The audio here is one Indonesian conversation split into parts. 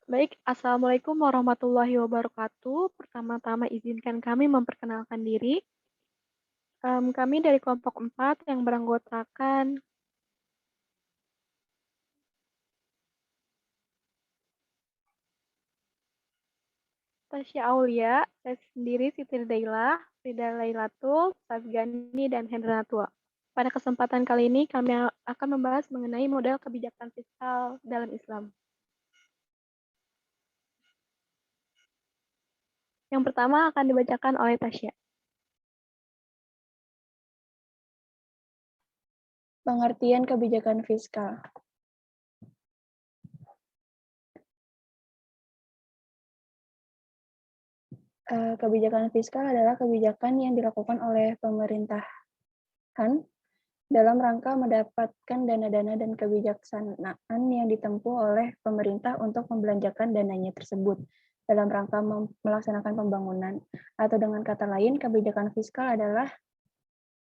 Baik, Assalamualaikum warahmatullahi wabarakatuh. Pertama-tama izinkan kami memperkenalkan diri. Kami dari kelompok 4 yang beranggotakan Tasya Aulia, saya sendiri Siti Daila, Frida Lailatul, Safgani, dan Hendra Natua. Pada kesempatan kali ini kami akan membahas mengenai model kebijakan fiskal dalam Islam. Yang pertama akan dibacakan oleh Tasya. Pengertian kebijakan fiskal. Kebijakan fiskal adalah kebijakan yang dilakukan oleh pemerintahan dalam rangka mendapatkan dana-dana dan kebijaksanaan yang ditempuh oleh pemerintah untuk membelanjakan dananya tersebut dalam rangka melaksanakan pembangunan. Atau dengan kata lain, kebijakan fiskal adalah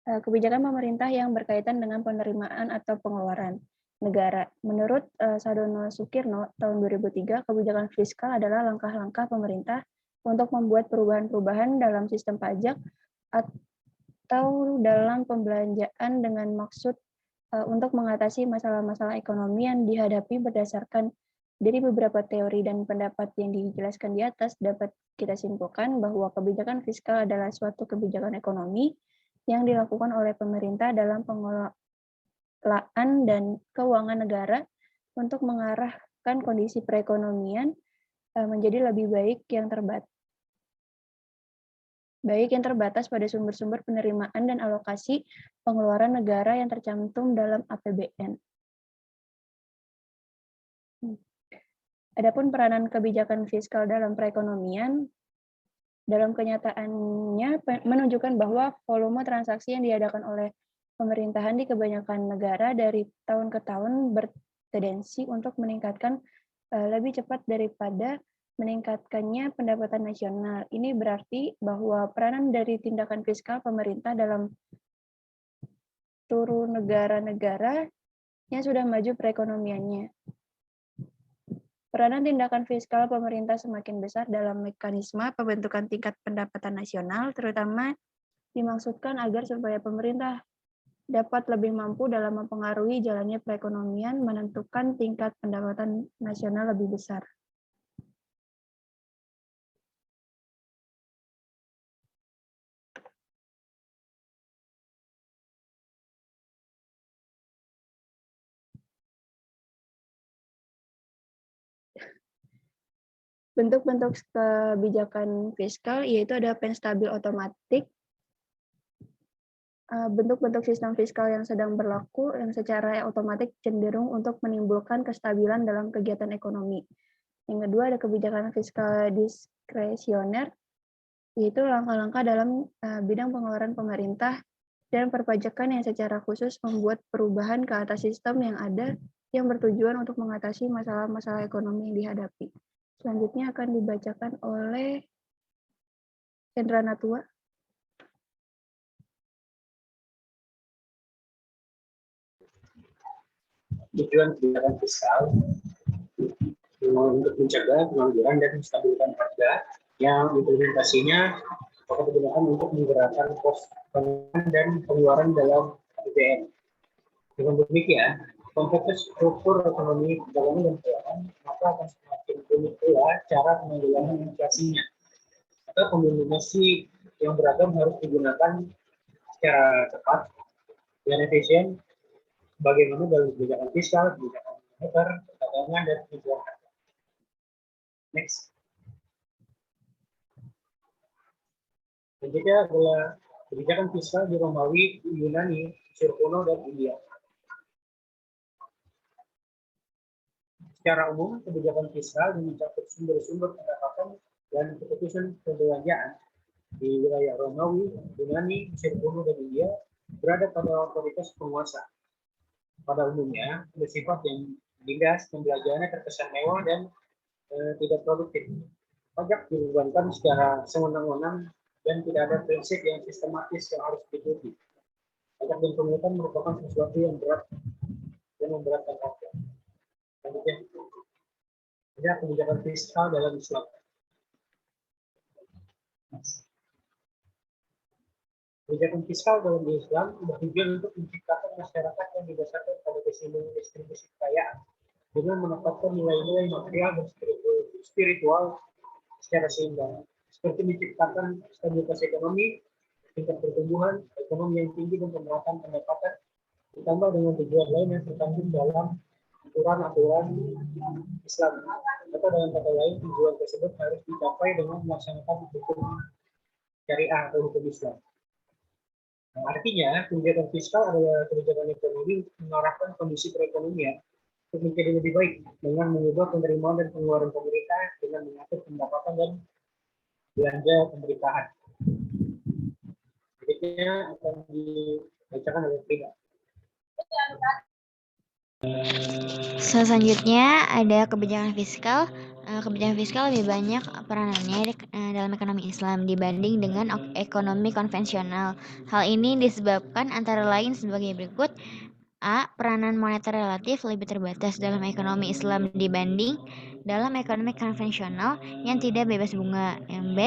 kebijakan pemerintah yang berkaitan dengan penerimaan atau pengeluaran negara. Menurut Sadono Sukirno tahun 2003, kebijakan fiskal adalah langkah-langkah pemerintah untuk membuat perubahan-perubahan dalam sistem pajak atau dalam pembelanjaan dengan maksud untuk mengatasi masalah-masalah ekonomi yang dihadapi berdasarkan dari beberapa teori dan pendapat yang dijelaskan di atas, dapat kita simpulkan bahwa kebijakan fiskal adalah suatu kebijakan ekonomi yang dilakukan oleh pemerintah dalam pengelolaan dan keuangan negara untuk mengarahkan kondisi perekonomian menjadi lebih baik yang terbatas pada sumber-sumber penerimaan dan alokasi pengeluaran negara yang tercantum dalam APBN. Adapun peranan kebijakan fiskal dalam perekonomian, dalam kenyataannya menunjukkan bahwa volume transaksi yang diadakan oleh pemerintahan di kebanyakan negara dari tahun ke tahun bertendensi untuk meningkatkan lebih cepat daripada meningkatkannya pendapatan nasional. Ini berarti bahwa peranan dari tindakan fiskal pemerintah dalam seluruh negara-negara yang sudah maju perekonomiannya. Peranan tindakan fiskal pemerintah semakin besar dalam mekanisme pembentukan tingkat pendapatan nasional, terutama dimaksudkan agar supaya pemerintah dapat lebih mampu dalam mempengaruhi jalannya perekonomian, menentukan tingkat pendapatan nasional lebih besar. Bentuk-bentuk kebijakan fiskal yaitu ada penstabil otomatik, bentuk-bentuk sistem fiskal yang sedang berlaku yang secara otomatis cenderung untuk menimbulkan kestabilan dalam kegiatan ekonomi. Yang kedua ada kebijakan fiskal diskresioner, yaitu langkah-langkah dalam bidang pengeluaran pemerintah dan perpajakan yang secara khusus membuat perubahan ke atas sistem yang ada yang bertujuan untuk mengatasi masalah-masalah ekonomi yang dihadapi. Selanjutnya akan dibacakan oleh Hendra Natua. Tujuan kebijakan fiskal untuk mencegah pengangguran dan menstabilkan harga yang implementasinya dapat digunakan untuk menggerakkan pos pengeluaran dan pengeluaran dalam APBN. Dengan demikian, kompleks struktur ekonomi, perdagangan dan keuangan, maka akan semakin rumit pula cara penanggulangan inflasinya. Maka kombinasi yang beragam harus digunakan secara tepat dan efisien, bagaimana dalam kebijakan fiskal, kebijakan moneter, perdagangan, dan pengeluaran. Next. Selanjutnya adalah kebijakan fiskal di Romawi, Yunani, Mesir kuno, dan India. Secara umum, kebijakan fiskal mencakup sumber-sumber pendapatan dan keputusan perbelanjaan di wilayah Romawi, Yunani, Mesir kuno, dan India berada pada otoritas penguasa. Pada umumnya, bersifat yang digas, pembelajarannya terkesan mewah dan tidak produktif. Pajak dibebankan secara sewenang-wenang dan tidak ada prinsip yang sistematis yang harus diikuti. Pajak dan pungutan merupakan sesuatu yang berat dan memberatkan rakyat. Kemudian ada kebijakan fiskal dalam Islam. Kebijakan fiskal dalam Islam bertujuan untuk menciptakan masyarakat yang didasarkan pada keseimbangan distribusi kekayaan dengan menempatkan nilai-nilai material dan spiritual secara seimbang, seperti menciptakan stabilitas ekonomi, tingkat pertumbuhan ekonomi yang tinggi dan pemerataan pendapatan, ditambah dengan tujuan lain yang terkandung dalam aturan-aturan Islam. Atau dengan kata lain, tujuan tersebut harus dicapai dengan melaksanakan hukum syariah atau hukum Islam. Nah, artinya, kebijakan fiskal adalah kebijakan ekonomi mengarahkan kondisi perekonomian untuk menjadi lebih baik dengan mengubah penerimaan dan pengeluaran pemerintah dengan mengatur pendapatan dan belanja pemerintahan. Berikutnya akan dibacakan oleh Frida. Selanjutnya ada kebijakan fiskal. Kebijakan fiskal lebih banyak peranannya dalam ekonomi Islam dibanding dengan ekonomi konvensional. Hal ini disebabkan antara lain sebagai berikut. A. Peranan moneter relatif lebih terbatas dalam ekonomi Islam dibanding dalam ekonomi konvensional yang tidak bebas bunga. Yang B.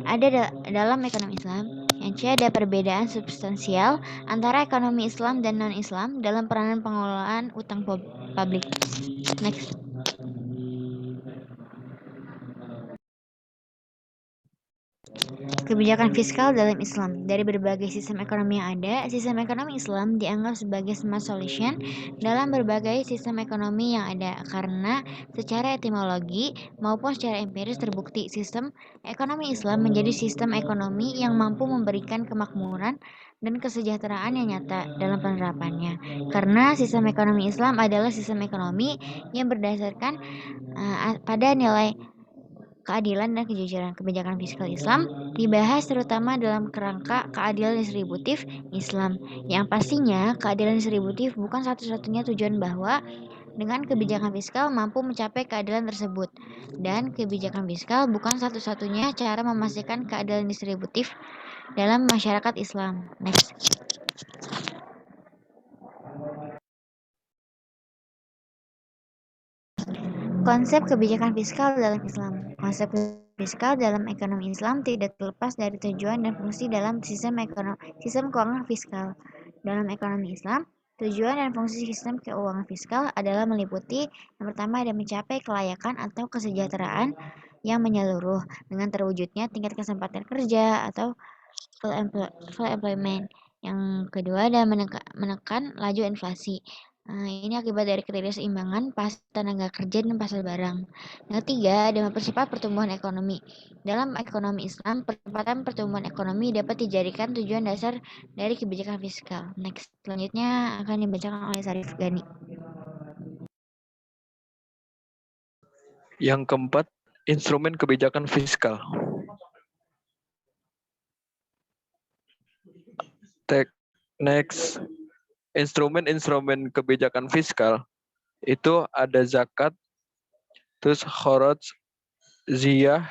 Ada dalam ekonomi Islam. Yang C. Ada perbedaan substansial antara ekonomi Islam dan non-Islam dalam peranan pengelolaan utang publik. Next. Kebijakan fiskal dalam Islam. Dari berbagai sistem ekonomi yang ada, sistem ekonomi Islam dianggap sebagai smart solution dalam berbagai sistem ekonomi yang ada karena secara etimologi maupun secara empiris terbukti sistem ekonomi Islam menjadi sistem ekonomi yang mampu memberikan kemakmuran dan kesejahteraan yang nyata dalam penerapannya. Karena sistem ekonomi Islam adalah sistem ekonomi yang berdasarkan pada nilai keadilan dan kejujuran. Kebijakan fiskal Islam dibahas terutama dalam kerangka keadilan distributif Islam, yang pastinya keadilan distributif bukan satu-satunya tujuan bahwa dengan kebijakan fiskal mampu mencapai keadilan tersebut, dan kebijakan fiskal bukan satu-satunya cara memastikan keadilan distributif dalam masyarakat Islam. Next. Konsep kebijakan fiskal dalam Islam. Konsep fiskal dalam ekonomi Islam tidak terlepas dari tujuan dan fungsi dalam sistem keuangan fiskal. Dalam ekonomi Islam, tujuan dan fungsi sistem keuangan fiskal adalah meliputi yang pertama ada mencapai kelayakan atau kesejahteraan yang menyeluruh dengan terwujudnya tingkat kesempatan kerja atau full employment. Yang kedua ada menekan laju inflasi. Ini akibat dari ketidakseimbangan pasar tenaga kerja dan pasar barang. Yang ketiga, ada mempercepat pertumbuhan ekonomi. Dalam ekonomi Islam, percepatan pertumbuhan ekonomi dapat dijadikan tujuan dasar dari kebijakan fiskal. Next, selanjutnya akan dibacakan oleh Sarif Gani. Yang keempat, instrumen kebijakan fiskal. Next, instrumen kebijakan fiskal itu ada zakat, terus kharaj, ziyah,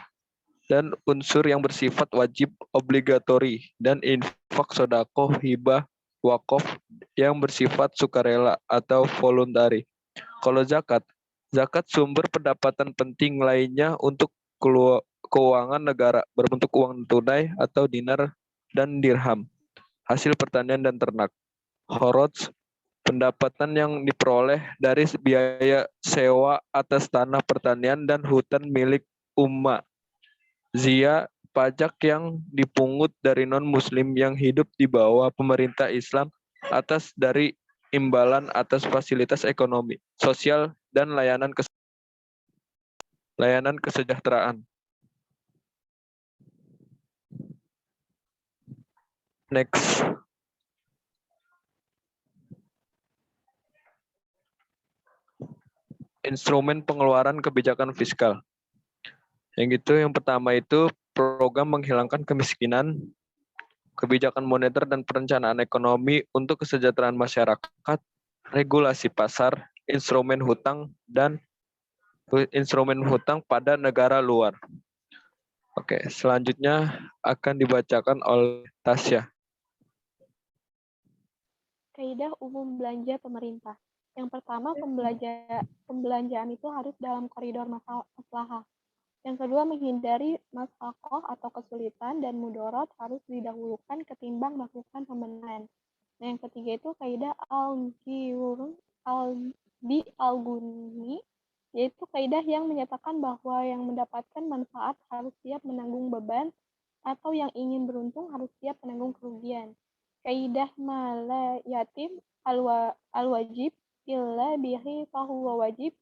dan unsur yang bersifat wajib obligatori, dan infak, sedekah, hibah, wakaf yang bersifat sukarela atau voluntari. Kalau zakat sumber pendapatan penting lainnya untuk keuangan negara berbentuk uang tunai atau dinar dan dirham, hasil pertanian dan ternak. Kharaj, pendapatan yang diperoleh dari biaya sewa atas tanah pertanian dan hutan milik ummah. Ziyah, pajak yang dipungut dari non-muslim yang hidup di bawah pemerintah Islam atas dari imbalan atas fasilitas ekonomi, sosial, dan layanan kesejahteraan. Next. Instrumen pengeluaran kebijakan fiskal. Yang pertama itu program menghilangkan kemiskinan, kebijakan moneter dan perencanaan ekonomi untuk kesejahteraan masyarakat, regulasi pasar, instrumen hutang pada negara luar. Oke, selanjutnya akan dibacakan oleh Tasya. Kaidah umum belanja pemerintah. Yang pertama, pembelanjaan itu harus dalam koridor maslahah. Yang kedua, menghindari masakoh atau kesulitan dan mudorot harus didahulukan ketimbang melakukan pembenahan. Nah, yang ketiga itu kaidah al-Guni, yaitu kaidah yang menyatakan bahwa yang mendapatkan manfaat harus siap menanggung beban atau yang ingin beruntung harus siap menanggung kerugian. Kaidah mala yatim al-wajib illa bihi fahuwa wajib,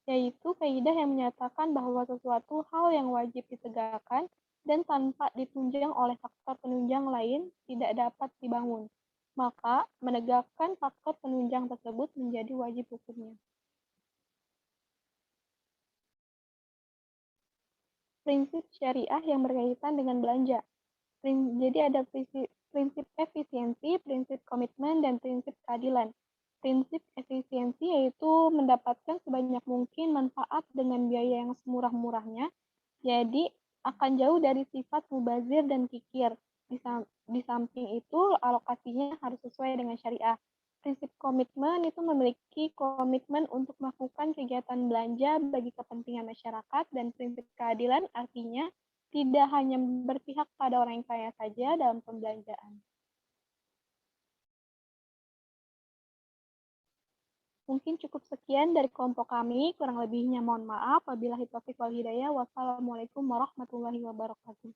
yaitu kaidah yang menyatakan bahwa sesuatu hal yang wajib ditegakkan dan tanpa ditunjang oleh faktor penunjang lain tidak dapat dibangun. Maka, menegakkan faktor penunjang tersebut menjadi wajib hukumnya. Prinsip syariah yang berkaitan dengan belanja. Jadi ada prinsip efisiensi, prinsip komitmen, dan prinsip keadilan. Prinsip efisiensi yaitu mendapatkan sebanyak mungkin manfaat dengan biaya yang semurah-murahnya, jadi akan jauh dari sifat mubazir dan kikir. Di samping itu, alokasinya harus sesuai dengan syariah. Prinsip komitmen itu memiliki komitmen untuk melakukan kegiatan belanja bagi kepentingan masyarakat, dan prinsip keadilan artinya tidak hanya berpihak pada orang yang kaya saja dalam pembelanjaan. Mungkin cukup sekian dari kelompok kami, kurang lebihnya mohon maaf. Wabillahi taufiq wal hidayah. Wassalamualaikum warahmatullahi wabarakatuh.